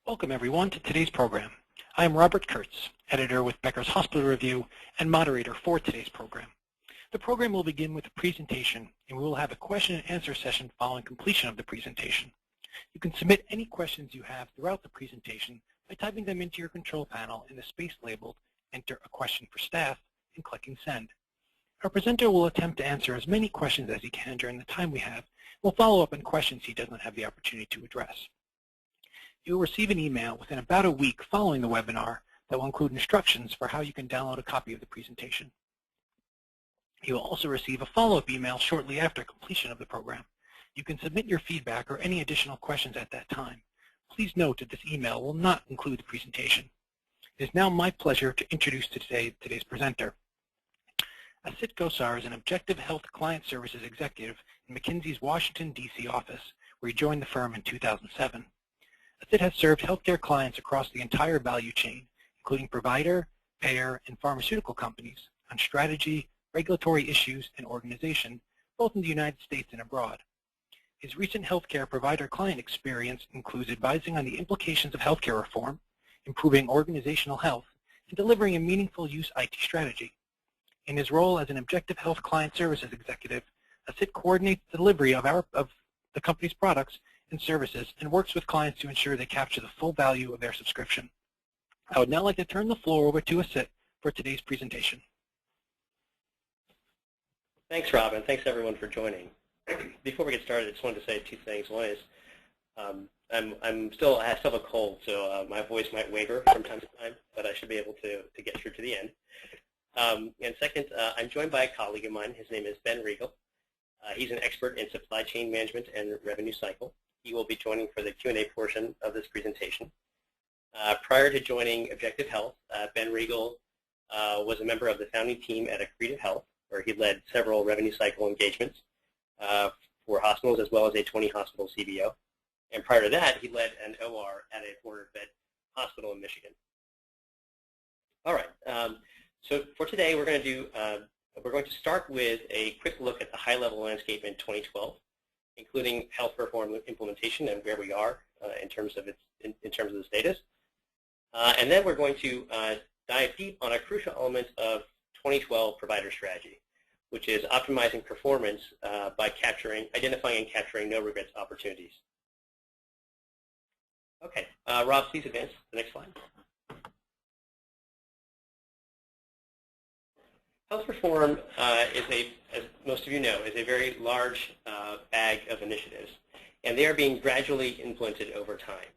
Welcome everyone to today's program. I am Robert Kurtz, editor with Becker's Hospital Review and moderator for today's program. The program will begin with a presentation and we will have a question and answer session following completion of the presentation. You can submit any questions you have throughout the presentation by typing them into your control panel in the space labeled Enter a Question for Staff and clicking Send. Our presenter will attempt to answer as many questions as he can during the time we have. We'll follow up on questions he does not have the opportunity to address. You will receive an email within about a week following the webinar that will include instructions for how you can download a copy of the presentation. You will also receive a follow-up email shortly after completion of the program. You can submit your feedback or any additional questions at that time. Please note that this email will not include the presentation. It is now my pleasure to introduce today's presenter. Asit Gosar is an Objective Health Client Services executive in McKinsey's Washington, D.C. office, where he joined the firm in 2007. Asit has served healthcare clients across the entire value chain, including provider, payer, and pharmaceutical companies, on strategy, regulatory issues, and organization, both in the United States and abroad. His recent healthcare provider client experience includes advising on the implications of healthcare reform, improving organizational health, and delivering a meaningful use IT strategy. In his role as an Objective Health Client Services executive, Asit coordinates the delivery of the company's products and services and works with clients to ensure they capture the full value of their subscription. I would now like to turn the floor over to Asit for today's presentation. Thanks, Rob, and thanks everyone for joining. Before we get started, I just wanted to say two things. One is I still have a cold, so my voice might waver from time to time, but I should be able to get through to the end. And second, I'm joined by a colleague of mine. His name is Ben Riegel. He's an expert in supply chain management and revenue cycle. He will be joining for the Q&A portion of this presentation. Prior to joining Objective Health, Ben Riegel was a member of the founding team at Accretive Health, where he led several revenue cycle engagements for hospitals as well as a 20-hospital CBO. And prior to that, he led an OR at a 400-bed hospital in Michigan. All right. So for today, we're going to start with a quick look at the high-level landscape in 2012, including health reform implementation and where we are in terms of the status. And then we're going to dive deep on a crucial element of 2012 provider strategy, which is optimizing performance by identifying and capturing no regrets opportunities. Okay, Rob, please advance to the next slide. Health reform as most of you know, is a very large bag of initiatives, and they are being gradually implemented over time.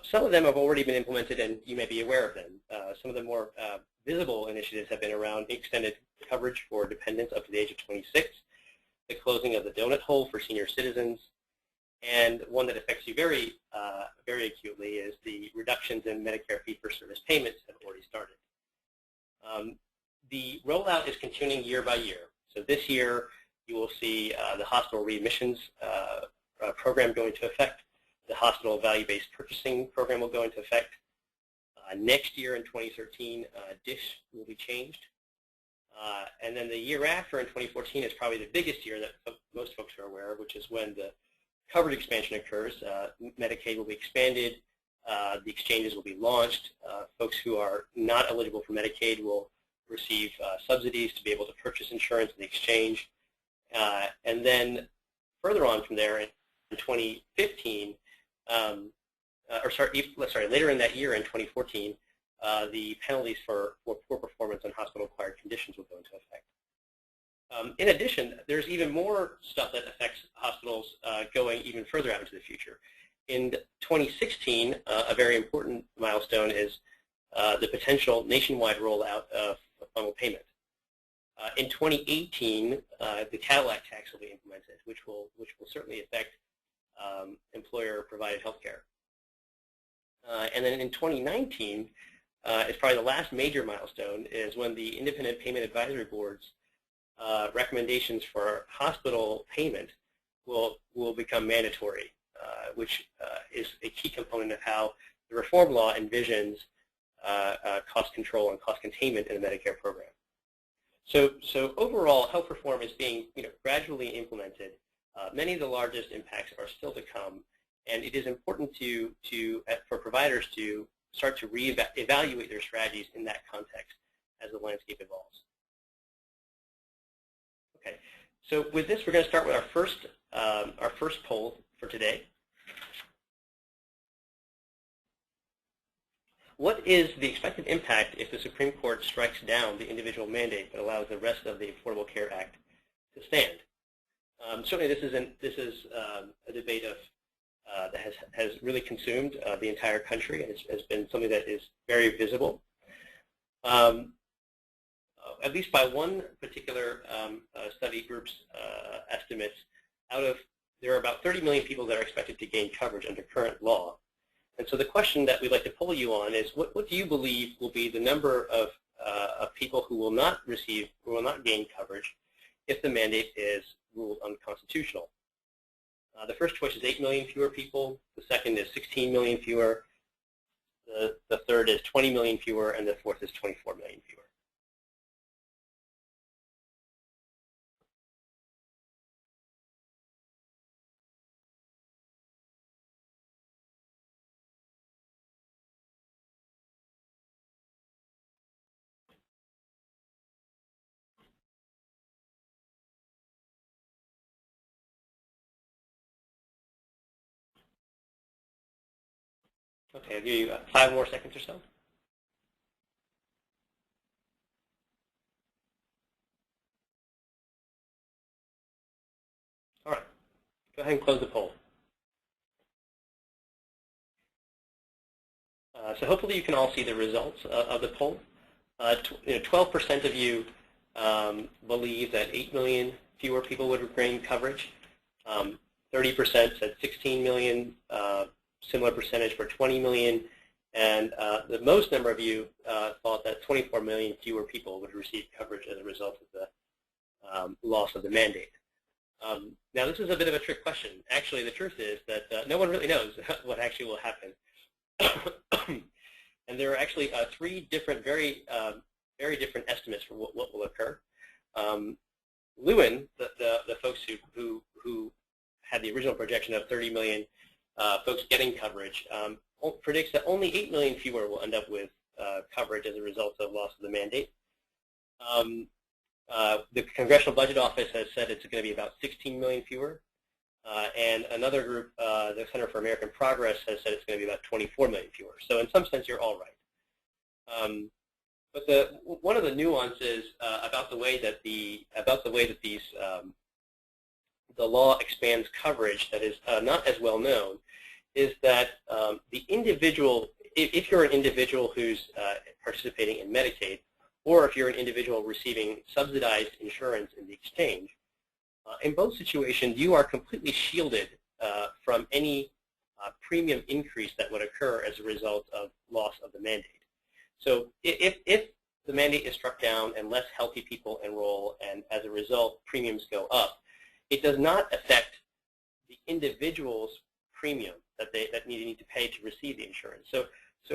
Some of them have already been implemented, and you may be aware of them. Some of the more visible initiatives have been around extended coverage for dependents up to the age of 26, the closing of the donut hole for senior citizens, and one that affects you very acutely is the reductions in Medicare fee-for-service payments have already started. The rollout is continuing year by year. So this year, you will see the hospital readmissions program go into effect. The hospital value-based purchasing program will go into effect. Next year in 2013, DISH will be changed. And then the year after in 2014 is probably the biggest year that most folks are aware of, which is when the coverage expansion occurs. Medicaid will be expanded. The exchanges will be launched. Folks who are not eligible for Medicaid will receive subsidies to be able to purchase insurance in the exchange. And then further on from there in 2015, later in that year in 2014, the penalties for poor performance on hospital-acquired conditions will go into effect. In addition, there's even more stuff that affects hospitals going even further out into the future. In 2016, a very important milestone is the potential nationwide rollout of bundle payment. In 2018, the Cadillac tax will be implemented, which will certainly affect employer-provided health care. And then in 2019, is probably the last major milestone, is when the Independent Payment Advisory Board's recommendations for hospital payment will become mandatory, which is a key component of how the reform law envisions cost control and cost containment in the Medicare program. So overall, health reform is being gradually implemented. Many of the largest impacts are still to come, And it is important for providers to start to evaluate their strategies in that context as the landscape evolves. Okay, so with this, we're going to start with our first poll for today. What is the expected impact if the Supreme Court strikes down the individual mandate but allows the rest of the Affordable Care Act to stand? Certainly, this is a debate that has really consumed the entire country, and has been something that is very visible. At least by one particular study group's estimates, there are about 30 million people that are expected to gain coverage under current law. And so the question that we'd like to poll you on is, what do you believe will be the number of people who will not gain coverage if the mandate is ruled unconstitutional? The first choice is 8 million fewer people. The second is 16 million fewer. The third is 20 million fewer, and the fourth is 24 million fewer. Okay, I'll give you 5 more seconds or so. All right, go ahead and close the poll. So hopefully you can all see the results of the poll. 12% of you believe that 8 million fewer people would gain coverage. 30% said 16 million. Similar percentage for 20 million, and the most number of you thought that 24 million fewer people would receive coverage as a result of the loss of the mandate. Now, this is a bit of a trick question. Actually, the truth is that no one really knows what actually will happen. And there are actually 3 different, very different estimates for what will occur. Lewin, the folks who had the original projection of 30 million folks getting coverage, predicts that only 8 million fewer will end up with coverage as a result of loss of the mandate. The Congressional Budget Office has said it's going to be about 16 million fewer. And another group, the Center for American Progress, has said it's going to be about 24 million fewer. So in some sense, you're all right. But one of the nuances about the way that the law expands coverage that is not as well known is that the individual, if you're an individual who's participating in Medicaid, or if you're an individual receiving subsidized insurance in the exchange, in both situations you are completely shielded from any premium increase that would occur as a result of loss of the mandate. So if the mandate is struck down and less healthy people enroll, and as a result premiums go up, it does not affect the individual's premium that need to pay to receive the insurance. So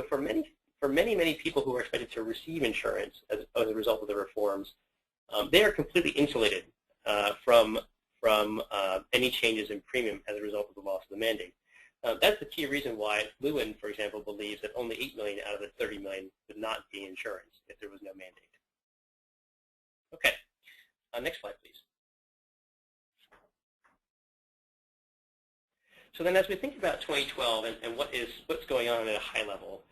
for many people who are expected to receive insurance as a result of the reforms, they are completely insulated from any changes in premium as a result of the loss of the mandate. That's the key reason why Lewin, for example, believes that only 8 million out of the 30 million would not gain insurance if there was no mandate. Okay, next slide, please. So then as we think about 2012 and what's going on at a high level,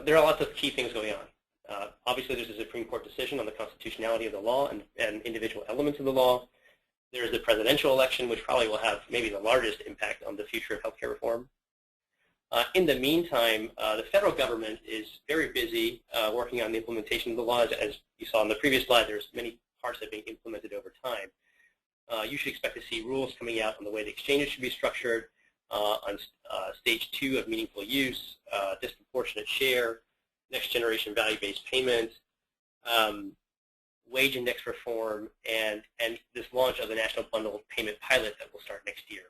there are lots of key things going on. Obviously, there's a Supreme Court decision on the constitutionality of the law and individual elements of the law. There's the presidential election, which probably will have maybe the largest impact on the future of healthcare reform. In the meantime, the federal government is very busy working on the implementation of the laws. As you saw on the previous slide, there's many parts that are being implemented over time. You should expect to see rules coming out on the way the exchanges should be structured, on stage 2 of meaningful use, disproportionate share, next generation value-based payments, wage index reform, and this launch of the National Bundled Payment Pilot that will start next year.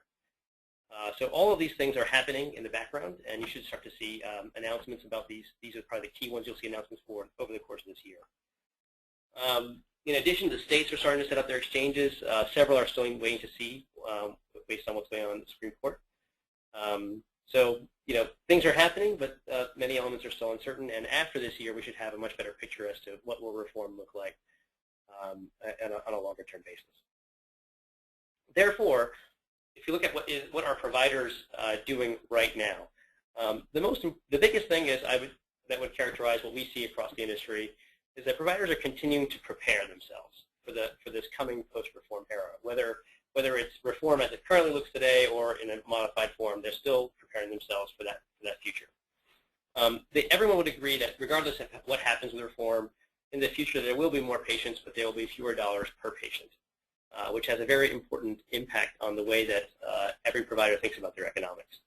So all of these things are happening in the background, and you should start to see announcements about these. These are probably the key ones you'll see announcements for over the course of this year. In addition, the states are starting to set up their exchanges. Several are still waiting to see based on what's going on in the Supreme Court. So, things are happening, but many elements are still uncertain. And after this year, we should have a much better picture as to what will reform look like on a longer-term basis. Therefore, if you look at what are providers doing right now, the biggest thing that would characterize what we see across the industry is that providers are continuing to prepare themselves for this coming post-reform era. Whether it's reform as it currently looks today or in a modified form, they're still preparing themselves for that future. Everyone would agree that regardless of what happens with reform, in the future there will be more patients, but there will be fewer dollars per patient, which has a very important impact on the way that every provider thinks about their economics.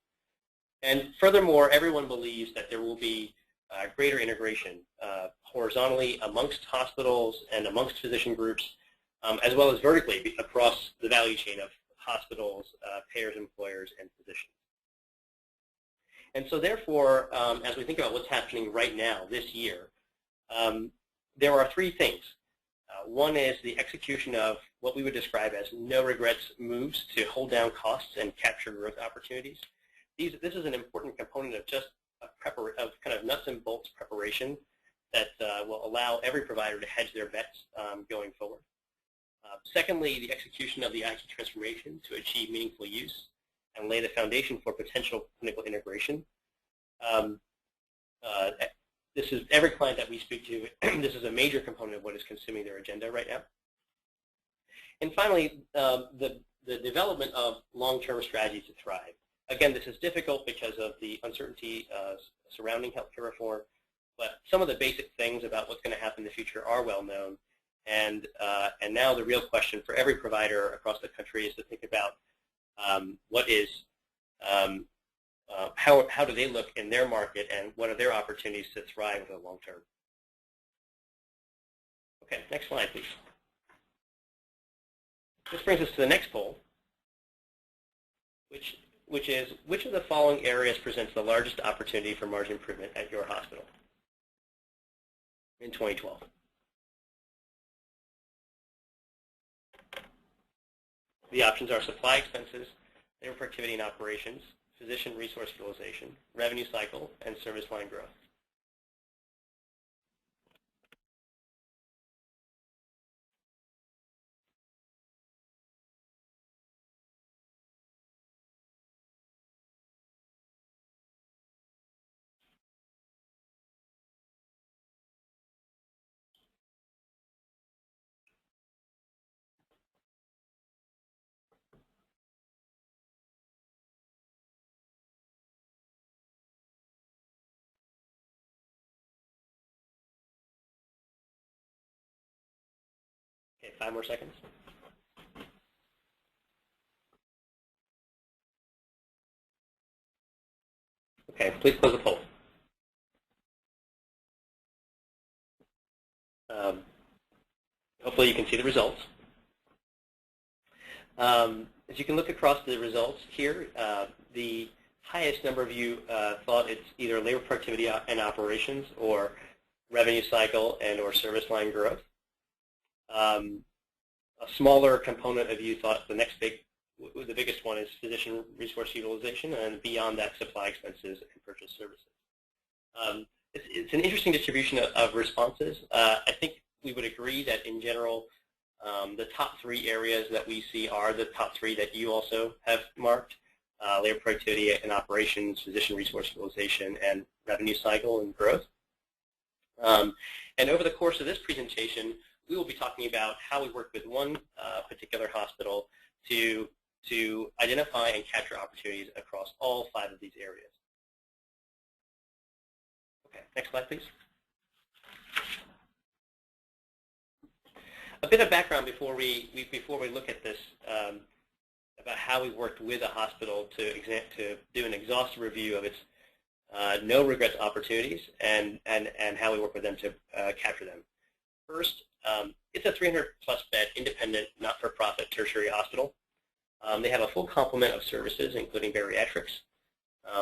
And furthermore, everyone believes that there will be greater integration horizontally amongst hospitals and amongst physician groups, as well as vertically across the value chain of hospitals, payers, employers, and physicians. And so therefore, as we think about what's happening right now, this year, there are three things. One is the execution of what we would describe as no-regrets moves to hold down costs and capture growth opportunities. This is an important component of just of kind of nuts and bolts preparation that will allow every provider to hedge their bets going forward. Secondly, the execution of the IT transformation to achieve meaningful use and lay the foundation for potential clinical integration. This is every client that we speak to. This is a major component of what is consuming their agenda right now. And finally, the development of long-term strategies to thrive. Again, this is difficult because of the uncertainty surrounding healthcare reform, but some of the basic things about what's going to happen in the future are well known. And now the real question for every provider across the country is to think about how do they look in their market and what are their opportunities to thrive in the long term. Okay, next slide, please. This brings us to the next poll, which is, which of the following areas presents the largest opportunity for margin improvement at your hospital in 2012? The options are supply expenses, labor productivity and operations, physician resource utilization, revenue cycle, and service line growth. Okay, 5 more seconds. Okay, please close the poll. Hopefully you can see the results. As you can look across the results here, the highest number of you thought it's either labor productivity and operations or revenue cycle and or service line growth. A smaller component of you thought the biggest one is physician resource utilization, and beyond that, supply expenses and purchase services. It's an interesting distribution of responses. I think we would agree that in general, the top 3 areas that we see are the top 3 that you also have marked: labor productivity and operations, physician resource utilization, and revenue cycle and growth. And over the course of this presentation, we will be talking about how we work with one particular hospital to identify and capture opportunities across all 5 of these areas. Okay, next slide, please. A bit of background before we look at this about how we worked with a hospital to do an exhaustive review of its no regrets opportunities and how we work with them to capture them. First, it's a 300-plus bed independent, not-for-profit tertiary hospital. They have a full complement of services, including bariatrics.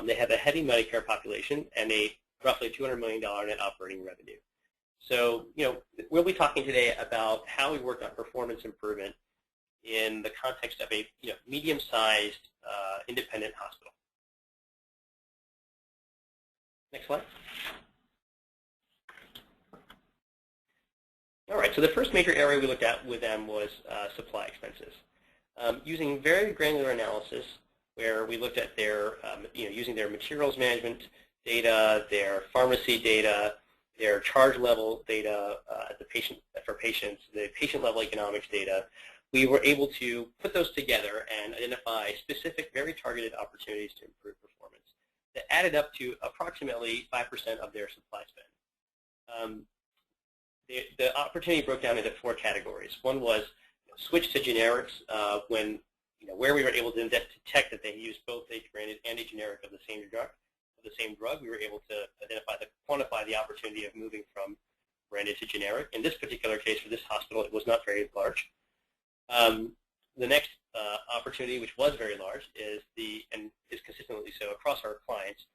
They have a heavy Medicare population and a roughly $200 million net operating revenue. So, we'll be talking today about how we work on performance improvement in the context of a medium-sized independent hospital. Next slide. All right, so the first major area we looked at with them was supply expenses. Using very granular analysis, where we looked at their, using their materials management data, their pharmacy data, their charge level data for patients, the patient level economics data, we were able to put those together and identify specific, very targeted opportunities to improve performance that added up to approximately 5% of their supply spend. The opportunity broke down into 4 categories. One was switch to generics when, where we were able to detect that they used both a branded and a generic of the same drug. We were able to quantify the opportunity of moving from branded to generic. In this particular case, for this hospital, it was not very large. The next opportunity, which was very large, and is consistently so across our clients,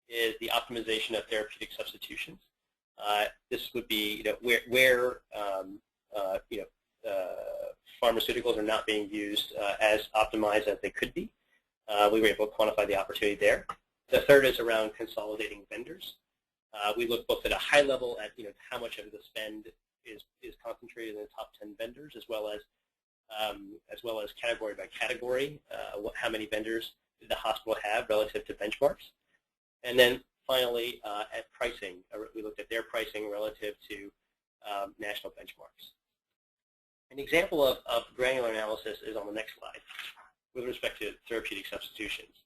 is the optimization of therapeutic substitutions. This would be where pharmaceuticals are not being used as optimized as they could be. We were able to quantify the opportunity there. The third is around consolidating vendors. We looked both at a high level at how much of the spend is concentrated in the top 10 vendors, as well as category by category, how many vendors did the hospital have relative to benchmarks. And then finally, at pricing, we looked at their pricing relative to national benchmarks. An example of granular analysis is on the next slide with respect to therapeutic substitutions.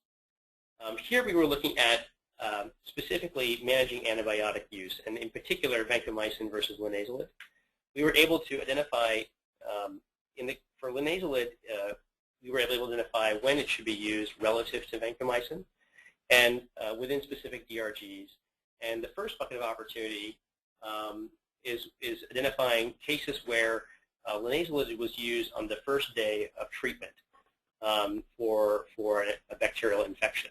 Here we were looking at specifically managing antibiotic use, and in particular vancomycin versus linezolid. We were able to identify, for linezolid, we were able to identify when it should be used relative to vancomycin and within specific DRGs. And the first bucket of opportunity is identifying cases where linezolid was used on the first day of treatment for a bacterial infection.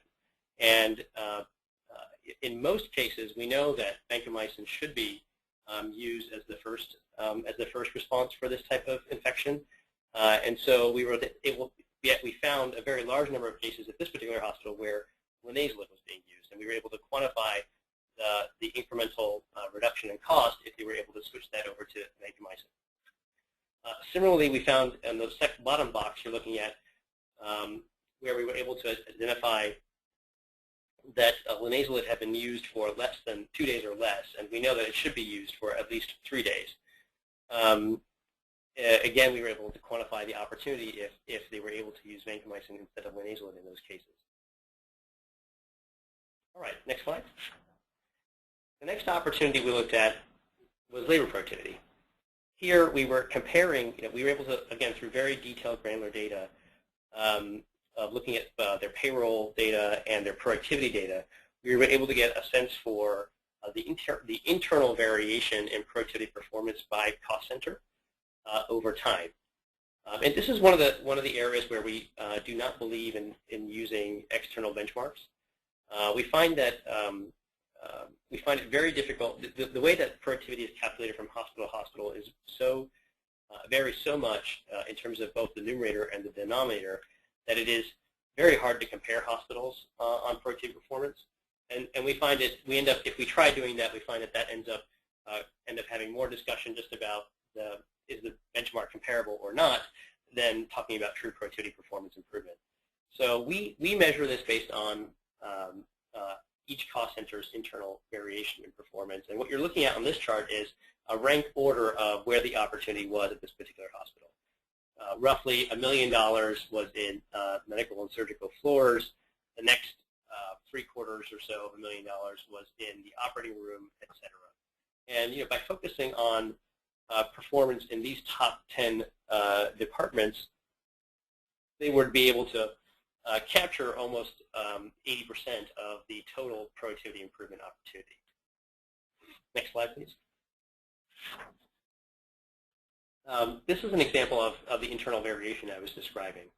And in most cases, we know that vancomycin should be used as the first response for this type of infection. And so we found a very large number of cases at this particular hospital where linezolid was being used, and we were able to quantify the incremental reduction in cost if they were able to switch that over to vancomycin. Similarly, we found in the bottom box you're looking at where we were able to identify that linezolid had been used for less than 2 days or less, and we know that it should be used for at least 3 days. Again, we were able to quantify the opportunity if they were able to use vancomycin instead of linezolid in those cases. All right, next slide. The next opportunity we looked at was labor productivity. Here we were comparing, we were able to, again, through very detailed granular data, looking at their payroll data and their productivity data, we were able to get a sense for the internal variation in productivity performance by cost center over time. And this is one of the areas where we do not believe in using external benchmarks. We find that we find it very difficult. The way that productivity is calculated from hospital to hospital is varies so much in terms of both the numerator and the denominator that it is very hard to compare hospitals on productivity performance. And we find if we try doing that, we find that ends up having more discussion just about is the benchmark comparable or not than talking about true productivity performance improvement. So we measure this based on each cost center's internal variation in performance. And what you're looking at on this chart is a rank order of where the opportunity was at this particular hospital. Roughly $1 million was in medical and surgical floors. The next 3/4 or so of $1 million was in the operating room, etc. And by focusing on performance in these top 10 departments, they would be able to capture almost 80% of the total productivity improvement opportunity. Next slide, please. This is an example of the internal variation I was describing.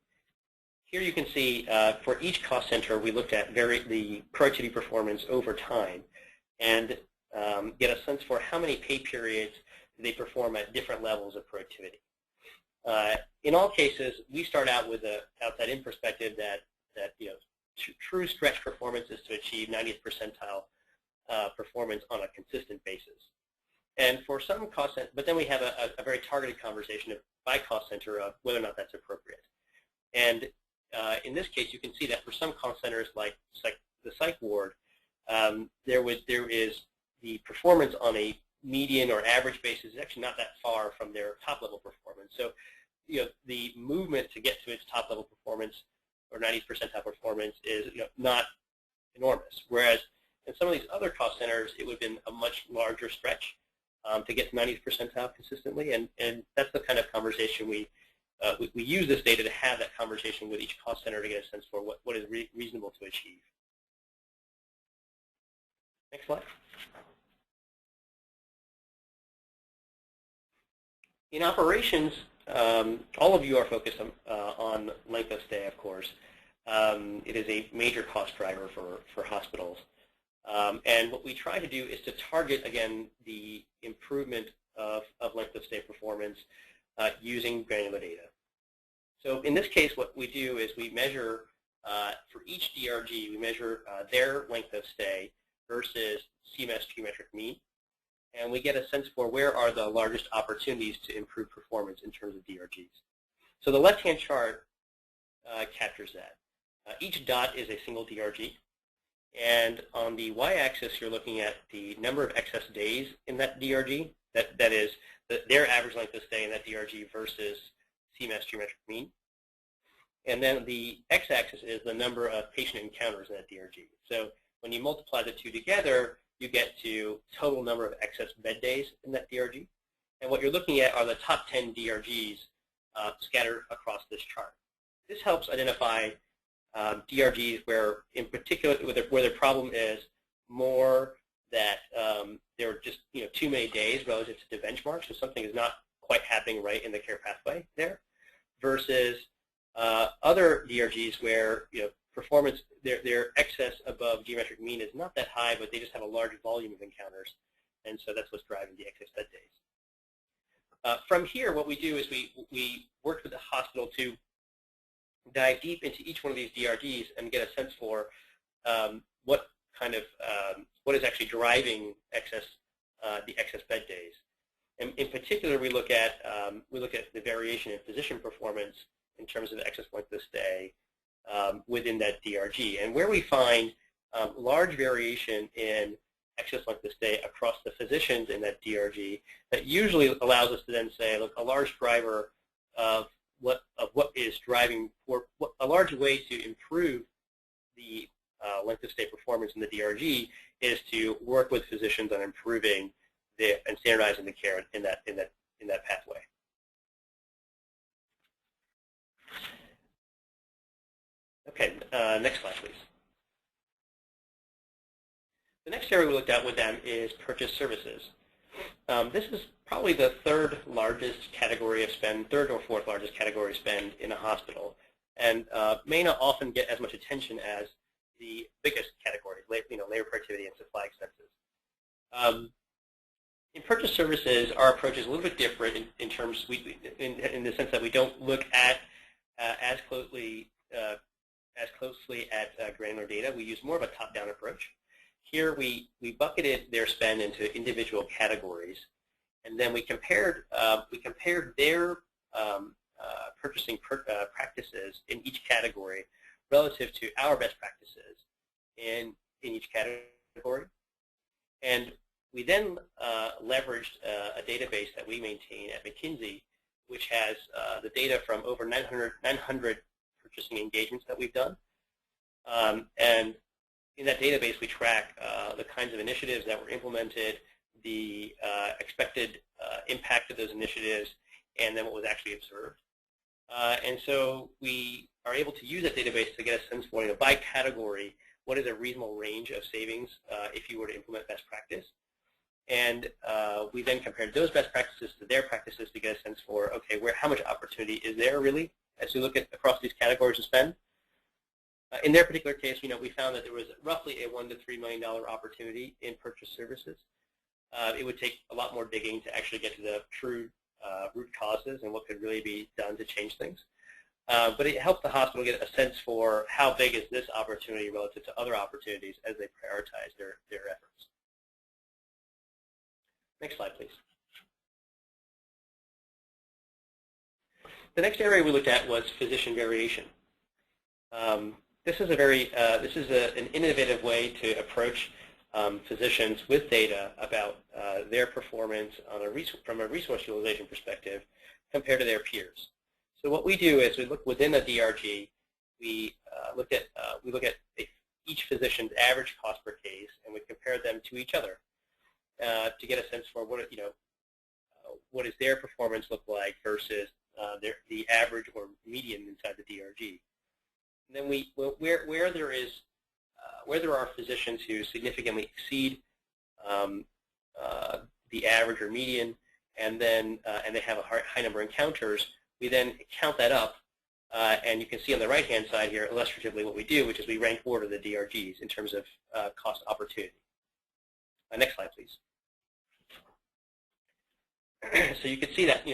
Here you can see for each cost center, we looked at the productivity performance over time and get a sense for how many pay periods they perform at different levels of productivity. In all cases, we start out with an outside-in perspective that true stretch performance is to achieve 90th percentile performance on a consistent basis. And for some cost center, but then we have a very targeted conversation by cost center of whether or not that's appropriate. And in this case, you can see that for some cost centers like the psych ward, there is the performance on a median or average basis is actually not that far from their top-level performance. So, the movement to get to its top-level performance or 90th percentile performance is not enormous. Whereas in some of these other cost centers, it would have been a much larger stretch to get to 90th percentile consistently, and that's the kind of conversation we use this data to have that conversation with each cost center to get a sense for what is reasonable to achieve. Next slide. In operations, all of you are focused on length of stay, of course. It is a major cost driver for hospitals. And what we try to do is to target, again, the improvement of length of stay performance using granular data. So in this case, what we do is we measure, for each DRG, we measure their length of stay versus CMS geometric mean. And we get a sense for where are the largest opportunities to improve performance in terms of DRGs. So the left-hand chart captures that. Each dot is a single DRG. And on the y-axis, you're looking at the number of excess days in that DRG. That is their average length of stay in that DRG versus CMS geometric mean. And then the x-axis is the number of patient encounters in that DRG. So when you multiply the two together, you get to total number of excess bed days in that DRG. And what you're looking at are the top 10 DRGs scattered across this chart. This helps identify DRGs where, in particular, where the problem is more that there are just too many days relative to the benchmark, so something is not quite happening right in the care pathway there, versus other DRGs where performance, their excess above geometric mean is not that high, but they just have a large volume of encounters, and so that's what's driving the excess bed days. From here, what we do is we work with the hospital to dive deep into each one of these DRGs and get a sense for what is actually driving the excess bed days. And in particular, we look at the variation in physician performance in terms of excess length of stay within that DRG. And where we find large variation in excess length of stay across the physicians in that DRG, that usually allows us to then say, look, a large driver of what is driving, or a large way to improve the length of stay performance in the DRG is to work with physicians on improving and standardizing the care in that pathway. Okay, next slide, please. The next area we looked at with them is purchase services. This is probably the third largest category of spend, third or fourth largest category of spend in a hospital, and may not often get as much attention as the biggest categories, labor productivity and supply expenses. In purchase services, our approach is a little bit different in terms, in the sense that we don't look at as closely at granular data. We use more of a top-down approach. Here we bucketed their spend into individual categories, and then we compared their purchasing practices in each category relative to our best practices in each category. And we then leveraged a database that we maintain at McKinsey, which has the data from over 900 purchasing engagements that we've done. And in that database, we track the kinds of initiatives that were implemented, the expected impact of those initiatives, and then what was actually observed. And so we are able to use that database to get a sense for, by category, what is a reasonable range of savings if you were to implement best practice. And we then compared those best practices to their practices to get a sense for, okay, how much opportunity is there really as we look at across these categories of spend. In their particular case, we found that there was roughly a $1 to $3 million opportunity in purchase services. It would take a lot more digging to actually get to the true root causes and what could really be done to change things. But it helped the hospital get a sense for how big is this opportunity relative to other opportunities as they prioritize their efforts. Next slide, please. The next area we looked at was physician variation. This is an innovative way to approach physicians with data about their performance from a resource utilization perspective compared to their peers. So what we do is we look within a DRG. We look at each physician's average cost per case, and we compare them to each other to get a sense for what does their performance look like versus the average or median inside the DRG. And then where there are physicians who significantly exceed the average or median, and they have a high number of encounters, we then count that up, and you can see on the right-hand side here illustratively what we do, which is we rank order the DRGs in terms of cost opportunity. Next slide, please. So you can see that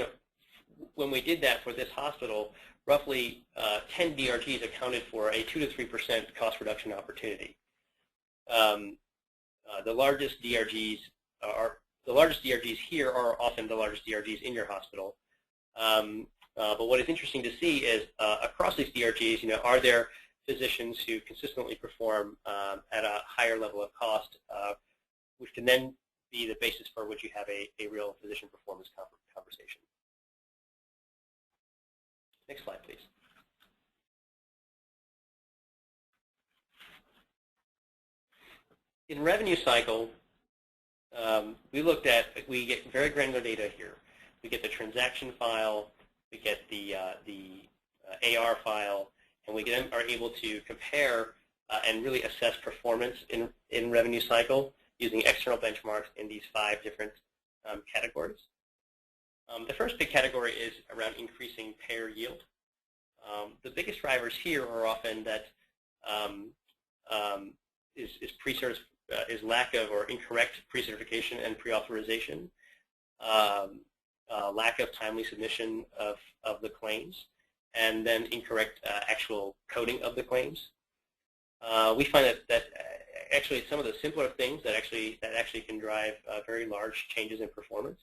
when we did that for this hospital, roughly 10 DRGs accounted for a 2 to 3% cost reduction opportunity. The largest DRGs here are often the largest DRGs in your hospital. But what is interesting to see is across these DRGs, are there physicians who consistently perform at a higher level of cost, which can then be the basis for which you have a real physician performance conversation. Next slide, please. In revenue cycle, we get very granular data here. We get the transaction file, we get the AR file, and we then are able to compare and really assess performance in revenue cycle using external benchmarks in these 5 different categories. The first big category is around increasing payer yield. The biggest drivers here are often that is lack of or incorrect pre-certification and pre-authorization, lack of timely submission of the claims, and then incorrect actual coding of the claims. We find that actually some of the simpler things that actually can drive very large changes in performance,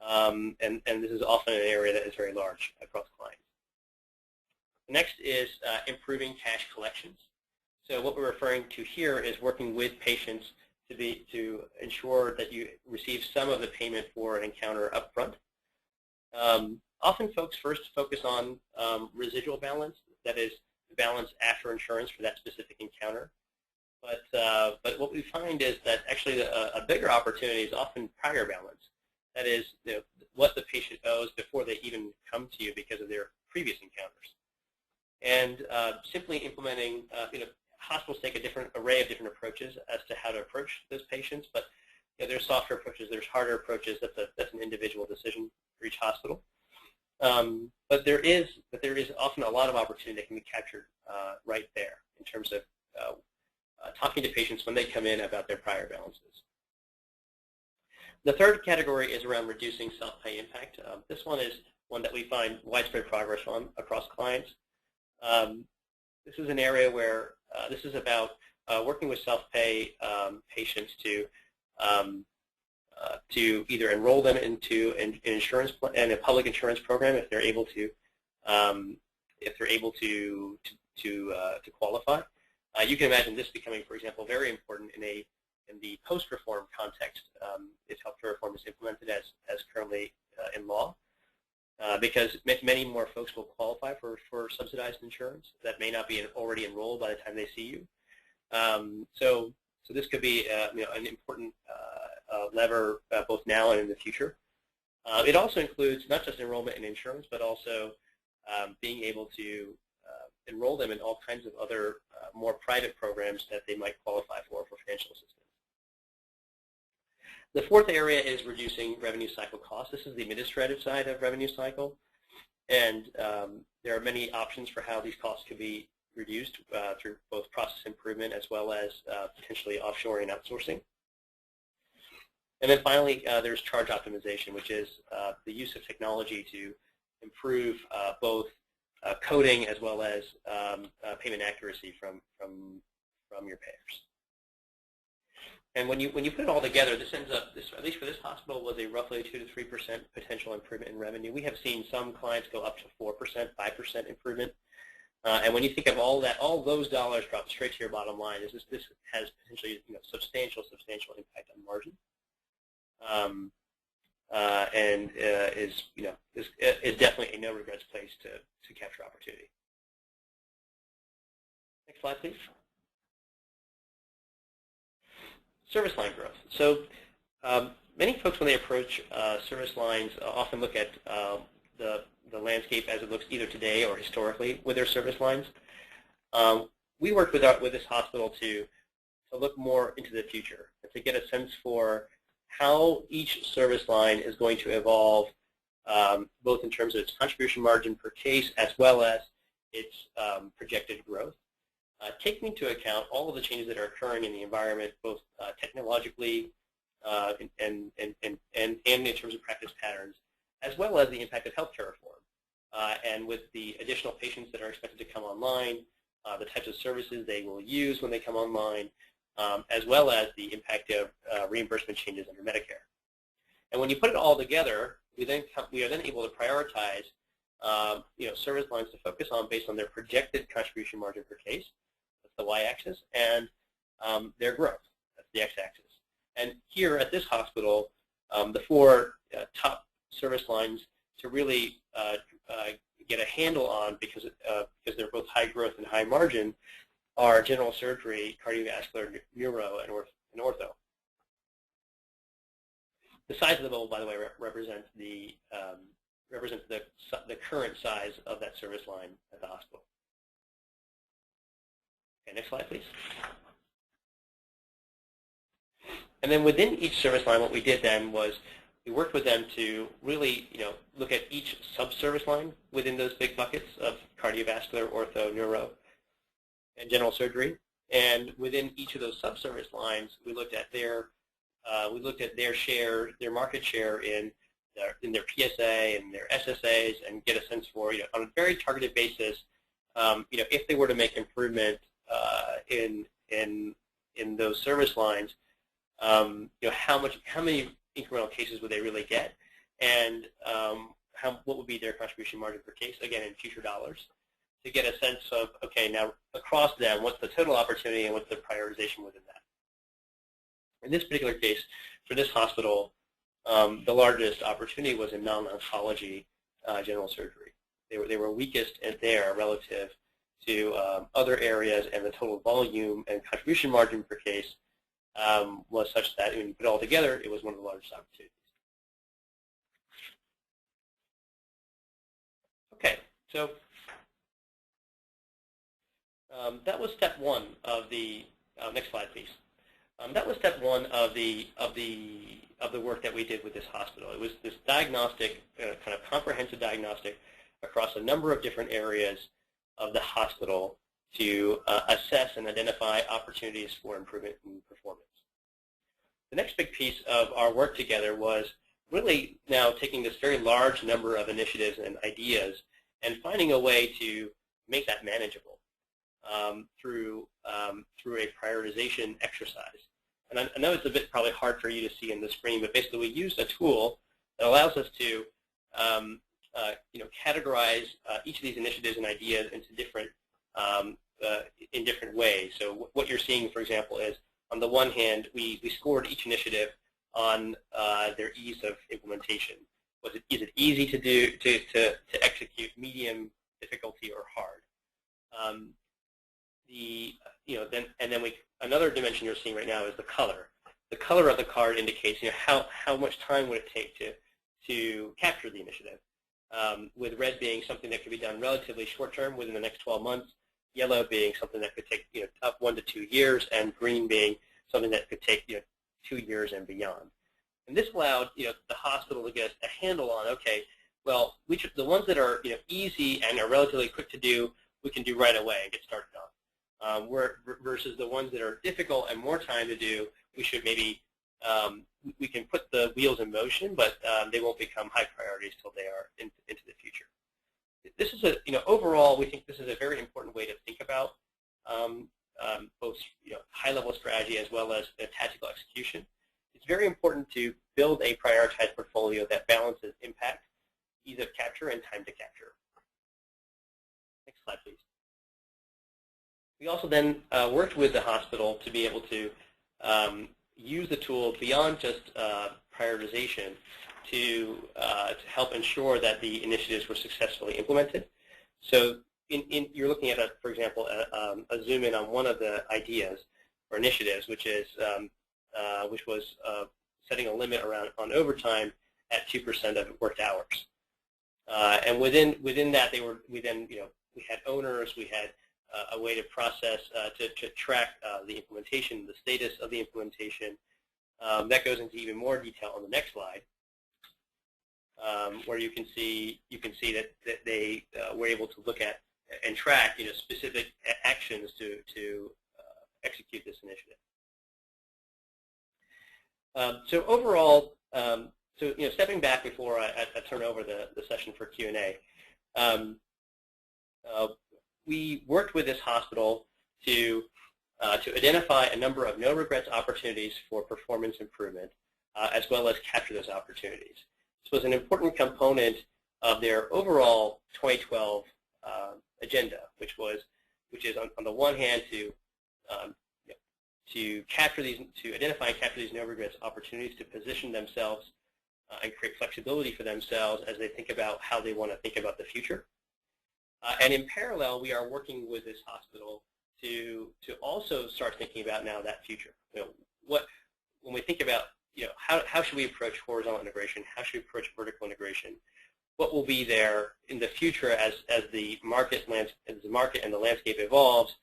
and this is often an area that is very large across clients. Next is improving cash collections. So what we're referring to here is working with patients to ensure that you receive some of the payment for an encounter up front. Often folks first focus on residual balance, that is the balance after insurance for that specific encounter. But what we find is that actually a bigger opportunity is often prior balance. That is what the patient owes before they even come to you because of their previous encounters. And simply implementing, hospitals take a different array of different approaches as to how to approach those patients, but there's softer approaches, there's harder approaches. That's an individual decision for each hospital. But there is often a lot of opportunity that can be captured right there in terms of talking to patients when they come in about their prior balances. The third category is around reducing self-pay impact. This one is one that we find widespread progress on across clients. This is an area where this is about working with self-pay patients to either enroll them into an insurance and a public insurance program if they're able to qualify. You can imagine this becoming, for example, very important in the post-reform context if healthcare reform is implemented as currently in law. Because many more folks will qualify for subsidized insurance that may not be already enrolled by the time they see you. So this could be an important lever both now and in the future. It also includes not just enrollment in insurance, but also being able to enroll them in all kinds of other more private programs that they might qualify for financial assistance. The fourth area is reducing revenue cycle costs. This is the administrative side of revenue cycle, and there are many options for how these costs could be reduced through both process improvement as well as potentially offshoring and outsourcing. And then finally, there's charge optimization, which is the use of technology to improve both coding as well as payment accuracy from your payers. And when you put it all together, this ends up, at least for this hospital, was a roughly 2 to 3% potential improvement in revenue. We have seen some clients go up to 4%, 5% improvement. And when you think of all that, all those dollars drop straight to your bottom line. This has potentially substantial impact on margin, and is definitely a no regrets place to capture opportunity. Next slide, please. Service line growth. So many folks, when they approach service lines, often look at the landscape as it looks either today or historically with their service lines. We worked with this hospital to look more into the future and to get a sense for how each service line is going to evolve, both in terms of its contribution margin per case as well as its projected growth, taking into account all of the changes that are occurring in the environment, both technologically and in terms of practice patterns, as well as the impact of healthcare reform. And with the additional patients that are expected to come online, the types of services they will use when they come online, as well as the impact of reimbursement changes under Medicare. And when you put it all together, we are then able to prioritize service lines to focus on based on their projected contribution margin per case, that's the y-axis, and their growth, that's the x-axis. And here at this hospital, the four top service lines to really get a handle on, because they're both high growth and high margin, are general surgery, cardiovascular, neuro, and ortho. The size of the bubble, by the way, represents the current size of that service line at the hospital. Okay, next slide, please. And then within each service line, what we did then was we worked with them to really, look at each sub-service line within those big buckets of cardiovascular, ortho, neuro, and general surgery. And within each of those sub-service lines, we looked at their share, their market share in their PSA and their SSAs, and get a sense for, on a very targeted basis, if they were to make improvement in those service lines, how many incremental cases would they really get, and what would be their contribution margin per case, again, in future dollars, to get a sense of, okay, now across them, what's the total opportunity and what's the prioritization within that. In this particular case, for this hospital, the largest opportunity was in non-oncology general surgery. They were weakest there relative to other areas, and the total volume and contribution margin per case was such that when you put it all together, it was one of the largest opportunities. Okay, so that was step one of the next slide, please. That was step one of the work that we did with this hospital. It was this diagnostic, kind of comprehensive diagnostic across a number of different areas of the hospital to assess and identify opportunities for improvement in performance. The next big piece of our work together was really now taking this very large number of initiatives and ideas and finding a way to make that manageable through a prioritization exercise. And I know it's a bit probably hard for you to see in the screen, but basically we used a tool that allows us to categorize each of these initiatives and ideas into different in different ways. So what you're seeing, for example, is on the one hand, we scored each initiative on their ease of implementation. Is it easy to do to execute, medium difficulty, or hard? Another dimension you're seeing right now is the color. The color of the card indicates how much time would it take to capture the initiative. With red being something that could be done relatively short term, within the next 12 months, yellow being something that could take up 1 to 2 years, and green being something that could take 2 years and beyond. And this allowed the hospital to get a handle on, okay, well, the ones that are easy and are relatively quick to do, we can do right away and get started on. Versus the ones that are difficult and more time to do, we should maybe we can put the wheels in motion, but they won't become high priorities till they are into the future. This is overall, we think this is a very important way to think about both high-level strategy as well as tactical execution, it's very important to build a prioritized portfolio that balances impact, ease of capture, and time to capture. Next slide, please. We also then worked with the hospital to be able to use the tool beyond just prioritization to help ensure that the initiatives were successfully implemented. So you're looking at, for example, a zoom in on one of the ideas or initiatives, which was setting a limit on overtime at 2% of worked hours. And within that, we had owners, we had a way to process, to track the implementation, the status of the implementation. That goes into even more detail on the next slide, where you can see that they were able to look at and track specific actions to execute this initiative. So overall, stepping back before I turn over the session for Q&A, we worked with this hospital to identify a number of no-regrets opportunities for performance improvement, as well as capture those opportunities. This was an important component of their overall 2012 agenda, which is on the one hand to identify and capture these no-regrets opportunities to position themselves and create flexibility for themselves as they think about how they want to think about the future. And in parallel, we are working with this hospital to also start thinking about now that future. When we think about how should we approach horizontal integration, how should we approach vertical integration, what will be there in the future as the market and the landscape evolves,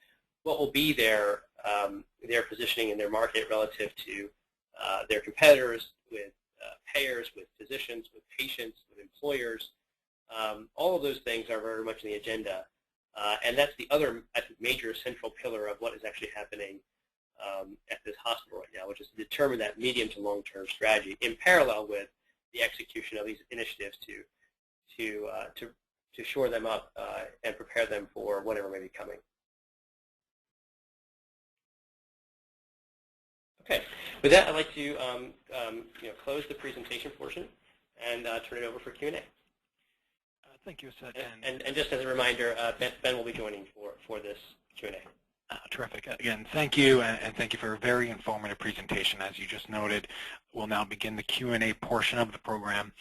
what will be their positioning in their market relative to their competitors, with payers, with physicians, with patients, with employers. All of those things are very much in the agenda, and that's the other, I think, major central pillar of what is actually happening at this hospital right now, which is to determine that medium to long-term strategy in parallel with the execution of these initiatives to shore them up and prepare them for whatever may be coming. Okay, with that, I'd like to close the presentation portion and turn it over for Q&A. Thank you, Asit. And just as a reminder, Ben will be joining for this Q&A. Terrific. Again, thank you, and thank you for a very informative presentation. As you just noted, we'll now begin the Q&A portion of the program.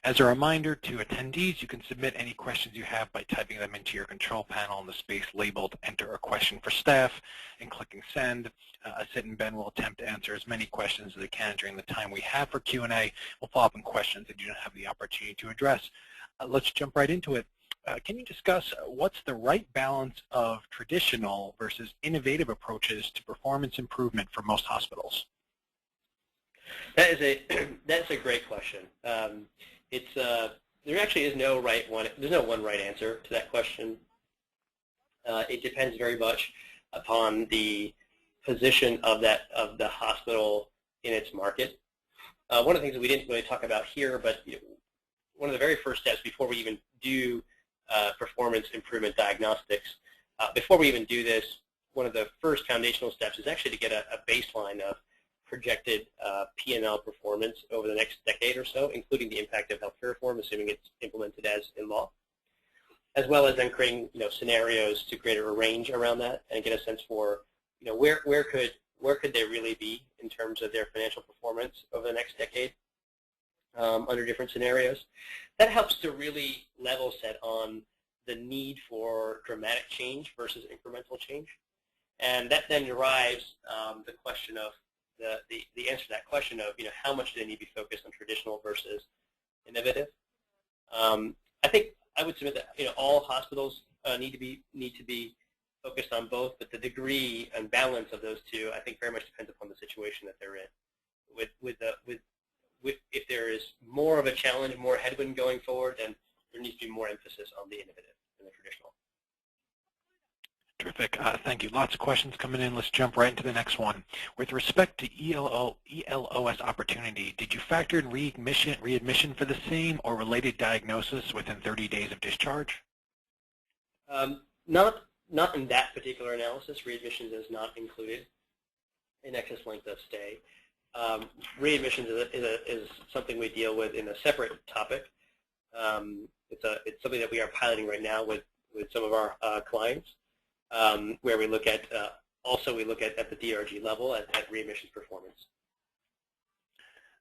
As a reminder to attendees, you can submit any questions you have by typing them into your control panel in the space labeled Enter a Question for Staff and clicking Send. Asit and Ben will attempt to answer as many questions as they can during the time we have for Q&A. We'll follow up on questions that you don't have the opportunity to address. Let's jump right into it. Can you discuss what's the right balance of traditional versus innovative approaches to performance improvement for most hospitals? That's a great question. There actually is no right one. There's no one right answer to that question. It depends very much upon the position of the hospital in its market. One of the things that we didn't really talk about here, but one of the very first steps before we even do performance improvement diagnostics, before we even do this, one of the first foundational steps is actually to get a baseline of projected P&L performance over the next decade or so, including the impact of healthcare reform, assuming it's implemented as in law, as well as then creating scenarios to create a range around that and get a sense for where could they really be in terms of their financial performance over the next decade under different scenarios. That helps to really level set on the need for dramatic change versus incremental change, and that then derives the question of the answer to that question of how much do they need to be focused on traditional versus innovative. I think I would submit that all hospitals need to be focused on both, but the degree and balance of those two I think very much depends upon the situation that they're in. If there is more of a challenge, more headwind going forward, then there needs to be more emphasis on the innovative than the traditional. Terrific. Thank you. Lots of questions coming in. Let's jump right into the next one. With respect to ELOS opportunity, did you factor in readmission for the same or related diagnosis within 30 days of discharge? Not Not in that particular analysis. Readmissions is not included in excess length of stay. Readmissions is something we deal with in a separate topic. It's something that we are piloting right now with some of our clients, where we look at we look at the DRG level at readmissions performance.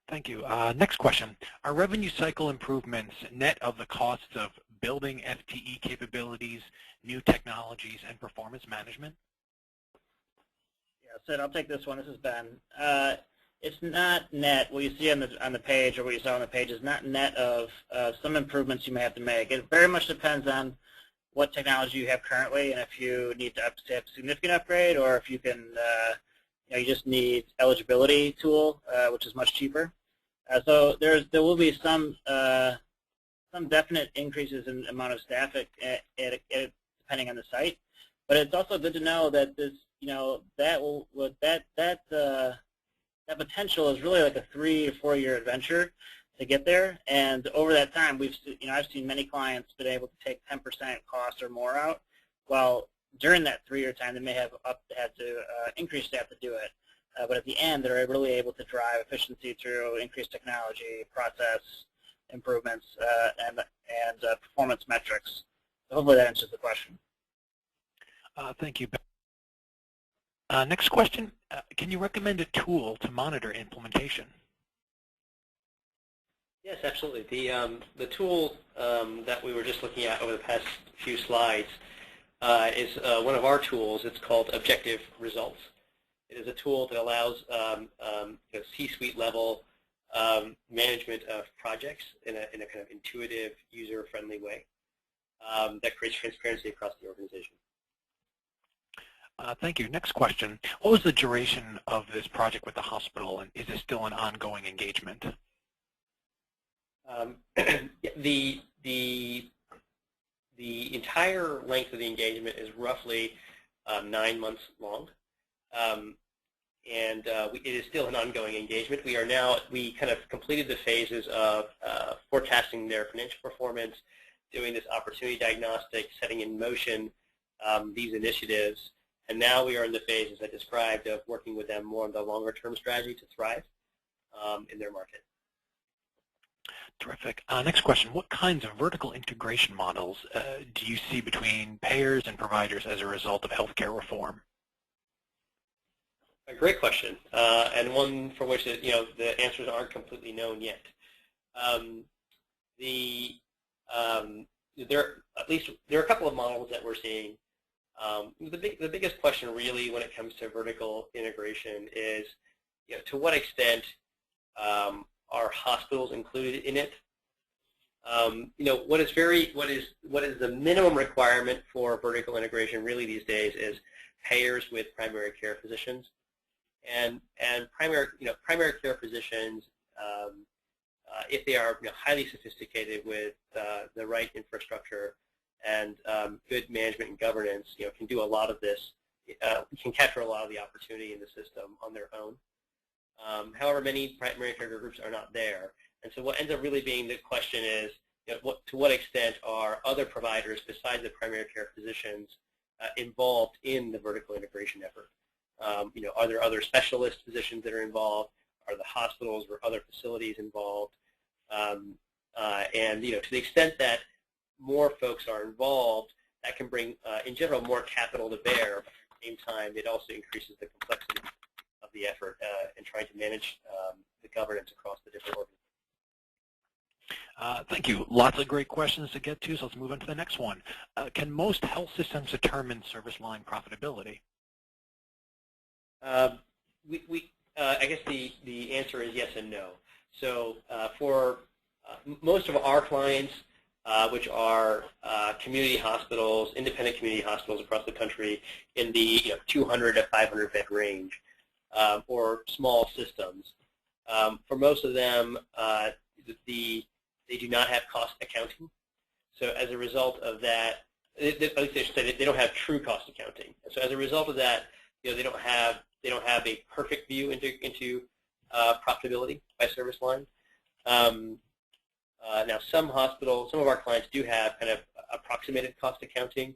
Thank you. Next question. Are revenue cycle improvements net of the costs of building FTE capabilities, new technologies, and performance management? Yeah, Sid, I'll take this one. This is Ben. It's not net. What you see on the page, or what you saw on the page, is not net of some improvements you may have to make. It very much depends on what technology you have currently, and if you need to have a significant upgrade, or if you can, you just need eligibility tool, which is much cheaper. So there will be some definite increases in amount of staff depending on the site, but it's also good to know that this, that potential is really like a 3 to 4 year adventure to get there. And over that time, I've seen many clients been able to take 10% cost or more out. While during that 3 year time, they may have had to increase staff to do it. But at the end, they're really able to drive efficiency through increased technology, process improvements, and performance metrics. So hopefully that answers the question. Thank you, Ben. Next question. Can you recommend a tool to monitor implementation? Yes, absolutely. The tool that we were just looking at over the past few slides is one of our tools. It's called Objective Results. It is a tool that allows C-suite level management of projects in a kind of intuitive, user-friendly way that creates transparency across the organization. Thank you. Next question. What was the duration of this project with the hospital, and is this still an ongoing engagement? The entire length of the engagement is roughly 9 months long, and it is still an ongoing engagement. We kind of completed the phases of forecasting their financial performance, doing this opportunity diagnostic, setting in motion these initiatives, and now we are in the phase, as I described, of working with them more on the longer-term strategy to thrive in their market. Terrific. Next question. What kinds of vertical integration models do you see between payers and providers as a result of healthcare reform? A great question, and one for which the answers aren't completely known yet. There are a couple of models that we're seeing. The biggest question really when it comes to vertical integration is, to what extent are hospitals included in it? What is the minimum requirement for vertical integration really these days is payers with primary care physicians, and primary care physicians, if they are highly sophisticated with the right infrastructure and good management and governance, can do a lot of this, can capture a lot of the opportunity in the system on their own. However, many primary care groups are not there, and so what ends up really being the question is, to what extent are other providers besides the primary care physicians involved in the vertical integration effort? Are there other specialist physicians that are involved? Are the hospitals or other facilities involved? And to the extent that more folks are involved, that can bring, in general, more capital to bear. But at the same time, it also increases the complexity of the effort in trying to manage the governance across the different organizations. Thank you. Lots of great questions to get to, so let's move on to the next one. Can most health systems determine service line profitability? I guess the answer is yes and no. So for most of our clients, which are community hospitals, independent community hospitals across the country in the 200 to 500 bed range, or small systems, for most of them, they do not have cost accounting. So as a result of that, at least they should say they don't have true cost accounting. So as a result of that, they don't have a perfect view into profitability by service line. Now, some hospitals, some of our clients do have kind of approximated cost accounting,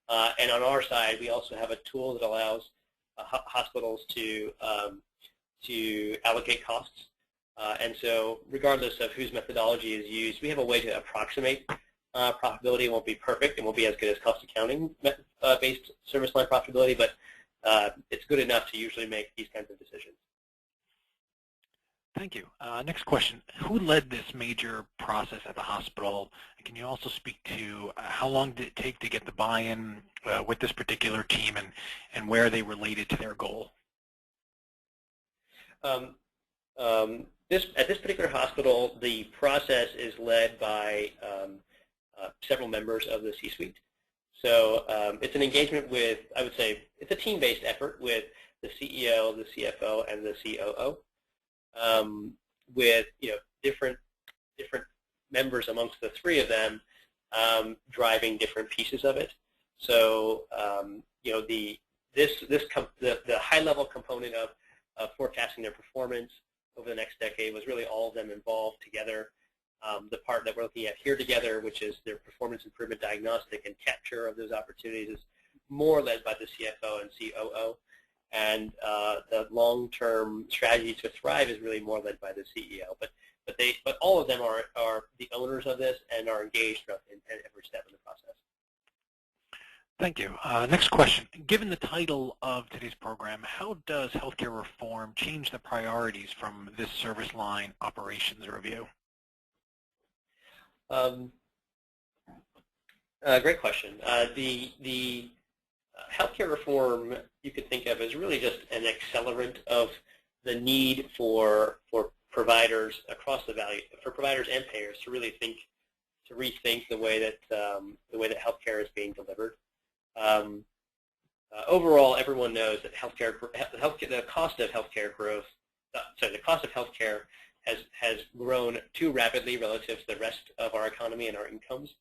And on our side, we also have a tool that allows hospitals to allocate costs. And so regardless of whose methodology is used, we have a way to approximate profitability. It won't be perfect. It won't be as good as cost accounting-based service line profitability, but it's good enough to usually make these kinds of decisions. Thank you. Next question. Who led this major process at the hospital? And can you also speak to how long did it take to get the buy-in with this particular team, and where they related to their goal? At this particular hospital, the process is led by several members of the C-suite. So it's an engagement with, I would say, it's a team-based effort with the CEO, the CFO, and the COO, with different members amongst the three of them driving different pieces of it. So the high-level component of forecasting their performance over the next decade was really all of them involved together. The part that we're looking at here together, which is their performance improvement diagnostic and capture of those opportunities, is more led by the CFO and COO. And the long-term strategy to thrive is really more led by the CEO. But all of them are the owners of this and are engaged in every step in the process. Thank you. Next question. Given the title of today's program, how does healthcare reform change the priorities from this service line operations review? Great question. The healthcare reform you could think of as really just an accelerant of the need for providers across the value, for providers and payers to really rethink the way that healthcare is being delivered. Overall, everyone knows that the cost of healthcare growth, the cost of healthcare has grown too rapidly relative to the rest of our economy and our incomes,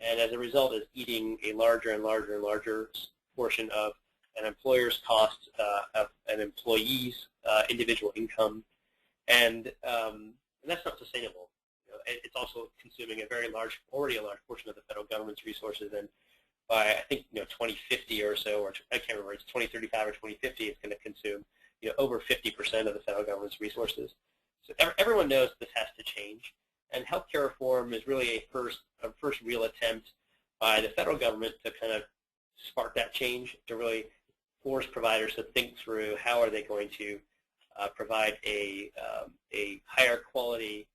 and as a result is eating a larger and larger and larger portion of an employer's cost, of an employee's individual income, and that's not sustainable. It's also consuming already a large portion of the federal government's resources, and by I think 2050 or so, or I can't remember, it's 2035 or 2050, it's going to consume over 50% of the federal government's resources. So everyone knows this has to change, and healthcare reform is really a first real attempt by the federal government to kind of spark that change, to really force providers to think through how are they going to provide a higher quality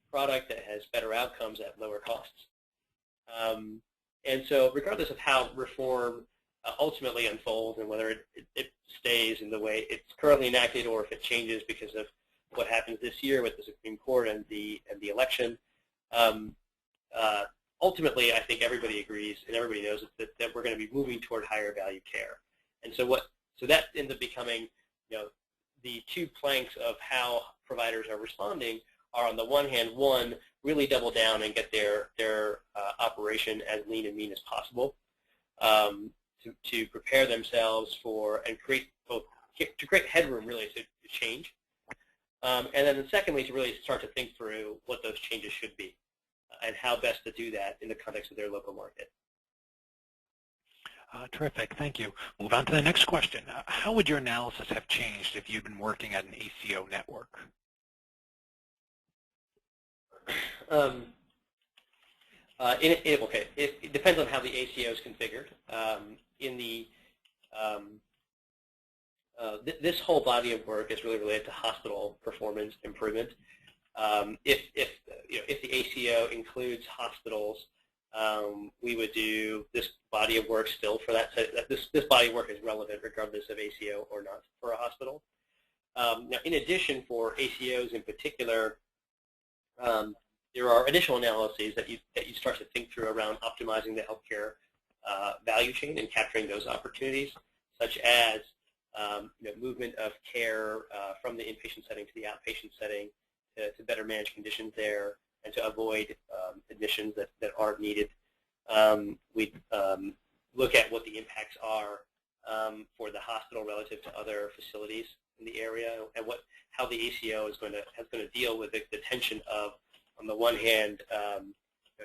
product that has better outcomes at lower costs. And so regardless of how reform ultimately unfolds and whether it stays in the way it's currently enacted or if it changes because of what happens this year with the Supreme Court and the election, ultimately I think everybody agrees and everybody knows that we're going to be moving toward higher value care. And so that ends up becoming the two planks of how providers are responding are, on the one hand, really double down and get their operation as lean and mean as possible, to prepare themselves for and to create headroom really to change, and then secondly to really start to think through what those changes should be and how best to do that in the context of their local market. Terrific, thank you. Move on to the next question. How would your analysis have changed if you'd been working at an ACO network? It depends on how the ACO is configured. This whole body of work is really related to hospital performance improvement. If the ACO includes hospitals, we would do this body of work still for that. This body of work is relevant regardless of ACO or not for a hospital. Now, in addition, for ACOs in particular, there are additional analyses that you start to think through around optimizing the healthcare value chain and capturing those opportunities, such as movement of care from the inpatient setting to the outpatient setting to better manage conditions there and to avoid admissions that aren't needed. We look at what the impacts are for the hospital relative to other facilities in the area, and how the ACO is going to deal with the tension of, on the one hand,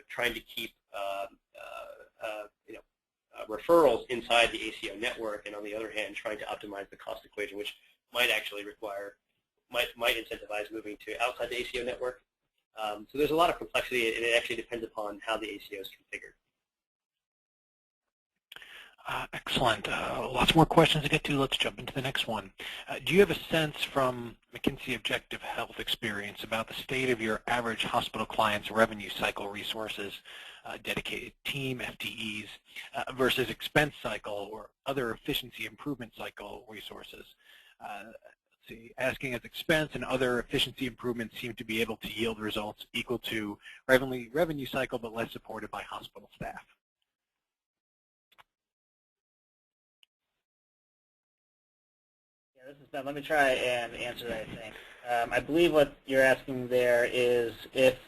trying to keep referrals inside the ACO network, and on the other hand, trying to optimize the cost equation, which might actually might incentivize moving to outside the ACO network. So there's a lot of complexity, and it actually depends upon how the ACO is configured. Excellent. Lots more questions to get to. Let's jump into the next one. Do you have a sense from McKinsey Objective Health experience about the state of your average hospital client's revenue cycle resources, dedicated team, FTEs, versus expense cycle or other efficiency improvement cycle resources? Let's see, asking as expense and other efficiency improvements seem to be able to yield results equal to revenue cycle but less supported by hospital staff. This is Ben. Let me try and answer that, I think. I believe what you're asking there is if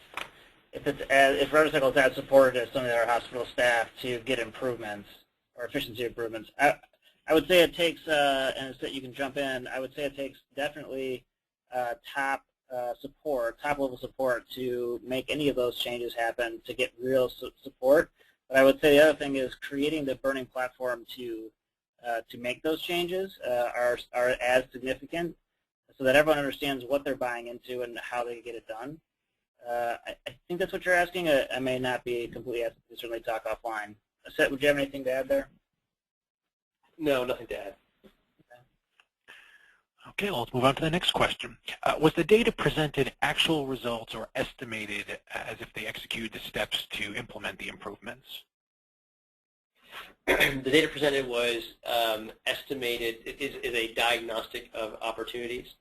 revenue cycle is as supported as some of our hospital staff to get improvements or efficiency improvements. I would say it takes, and you can jump in, I would say it takes definitely top-level support to make any of those changes happen, to get real support. But I would say the other thing is creating the burning platform to make those changes are as significant, so that everyone understands what they're buying into and how they get it done. I think that's what you're asking. I may not be completely asking. We certainly talk offline. Asit, would you have anything to add there? No, nothing to add. Okay, well, let's move on to the next question. Was the data presented actual results or estimated as if they executed the steps to implement the improvements? The data presented was estimated, is a diagnostic of opportunities.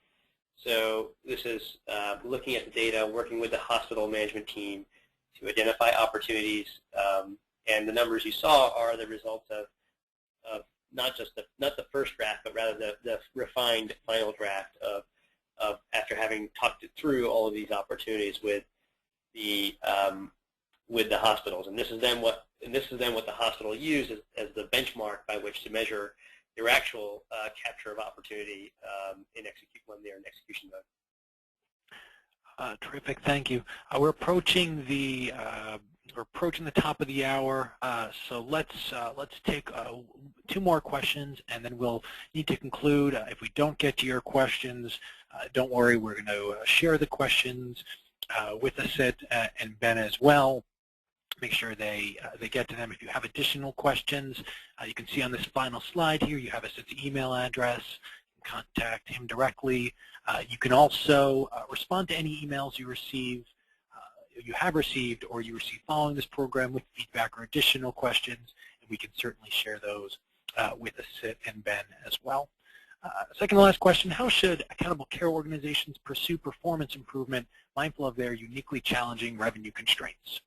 So this is looking at the data, working with the hospital management team to identify opportunities, and the numbers you saw are the results of not the first draft, but rather the refined final draft of after having talked it through all of these opportunities with the hospitals, and this is then what the hospital used as the benchmark by which to measure their actual capture of opportunity when they're in execution mode. Terrific, thank you. We're approaching the top of the hour, so let's take 2 more questions, and then we'll need to conclude. If we don't get to your questions, don't worry. We're going to share the questions with Asit and Ben as well. Make sure they get to them. If you have additional questions, you can see on this final slide here, you have Asit's email address. You can contact him directly. You can also respond to any emails you have received or you receive following this program with feedback or additional questions, and we can certainly share those with Asit and Ben as well. Second to last question, how should accountable care organizations pursue performance improvement mindful of their uniquely challenging revenue constraints?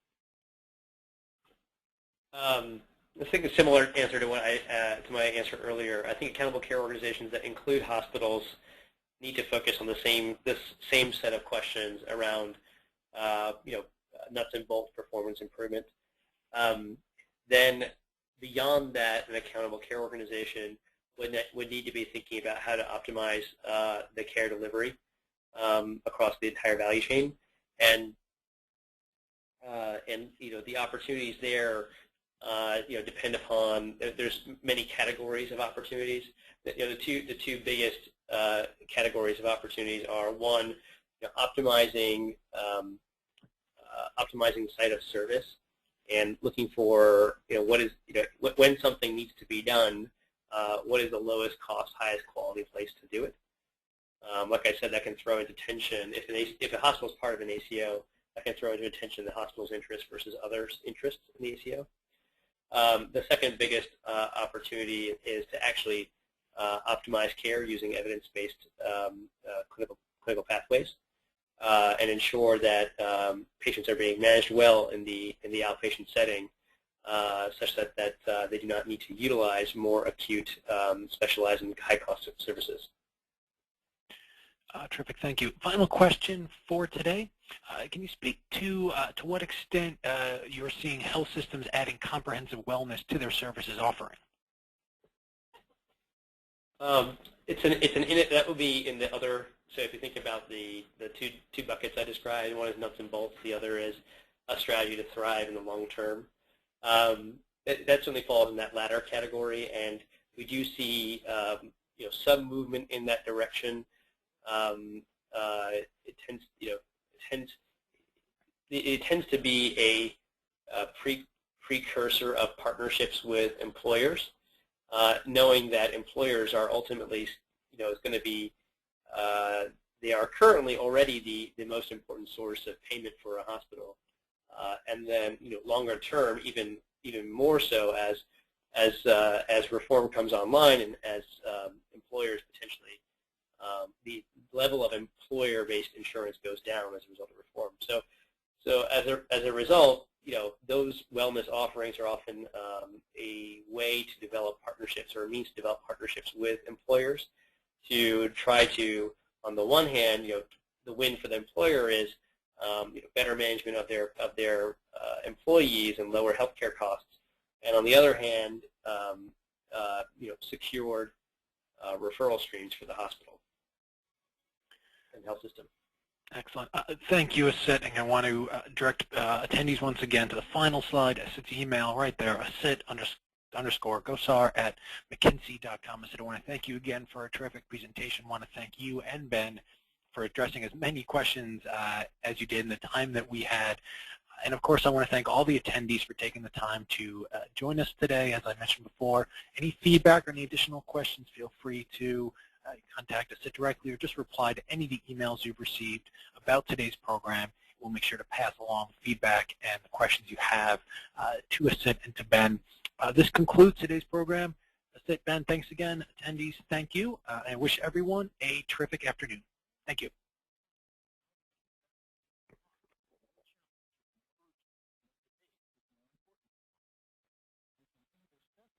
I think a similar answer to to my answer earlier. I think accountable care organizations that include hospitals need to focus on this same set of questions around nuts and bolts performance improvement. Then beyond that, an accountable care organization would need to be thinking about how to optimize the care delivery across the entire value chain, and the opportunities there depend upon. There's many categories of opportunities. The two biggest categories of opportunities are, one, optimizing site of service and looking for when something needs to be done, what is the lowest cost, highest quality place to do it. Like I said, that can throw into tension if a hospital is part of an ACO. That can throw into tension the hospital's interest versus others' interests in the ACO. The second biggest opportunity is to actually optimize care using evidence-based clinical pathways and ensure that patients are being managed well in the outpatient setting, such that they do not need to utilize more acute, specialized, and high-cost services. Terrific, thank you. Final question for today. Can you speak to what extent you're seeing health systems adding comprehensive wellness to their services offering? That would be in the other. So if you think about the two buckets I described, one is nuts and bolts, the other is a strategy to thrive in the long term. that certainly falls in that latter category, and we do see some movement in that direction. It tends to be a precursor of partnerships with employers, knowing that employers are ultimately, is going to be, they are currently already the most important source of payment for a hospital, and then longer term, even more so as reform comes online and as employers potentially, the level of employer-based insurance goes down as a result of reform. So as a result, those wellness offerings are often a way to develop partnerships or a means to develop partnerships with employers to try to, on the one hand, the win for the employer is better management of their employees and lower healthcare costs, and on the other hand, secured referral streams for the hospital and health system. Excellent. Thank you, Asit. And I want to direct attendees once again to the final slide, Asit's email right there, Asit_Gosar@mckinsey.com. Asit, I want to thank you again for a terrific presentation. I want to thank you and Ben for addressing as many questions as you did in the time that we had. And of course, I want to thank all the attendees for taking the time to join us today. As I mentioned before, any feedback or any additional questions, feel free to contact us directly or just reply to any of the emails you've received about today's program. We'll make sure to pass along feedback and the questions you have to Asit and to Ben. This concludes today's program. Asit, Ben, thanks again. Attendees, thank you. And I wish everyone a terrific afternoon. Thank you.